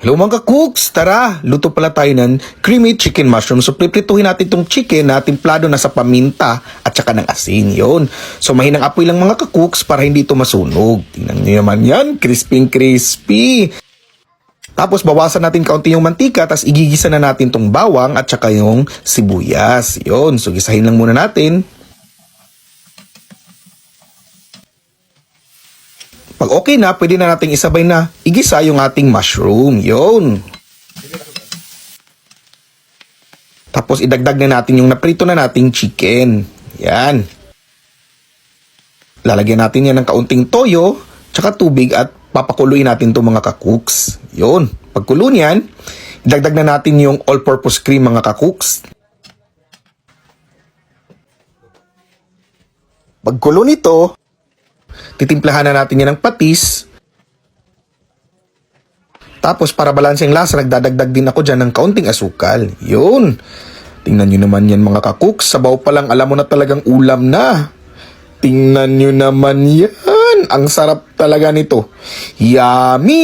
Hello mga cooks, tara! Luto pala tayo ng creamy chicken mushroom. So priprituhin natin itong chicken na timplado na sa paminta at saka ng asin. Yun. So mahinang apoy lang mga cooks para hindi ito masunog. Tingnan nyo naman yan, crispy. Tapos bawasan natin kaunti yung mantika, tapos igigisa na natin itong bawang at saka yung sibuyas. Yun, so gisahin lang muna natin. Pag okay na, pwede na nating isabay na igisa yung ating mushroom. Yun. Tapos idagdag na natin yung naprito na nating chicken. Yan. Lalagyan natin yan ng kaunting toyo, tsaka tubig at papakuluin natin itong mga kakooks. Yun. Pagkulo niyan, idagdag na natin yung all-purpose cream mga kakooks. Pagkulo nito, titimplahan na natin yan ng patis. Tapos para balanse ang lasa, nagdadagdag din ako dyan ng kaunting asukal. Yun. Tingnan nyo naman yan mga kakooks. Sabaw pa lang alam mo na talagang ulam na. Tingnan nyo naman yan. Ang sarap talaga nito. Yummy!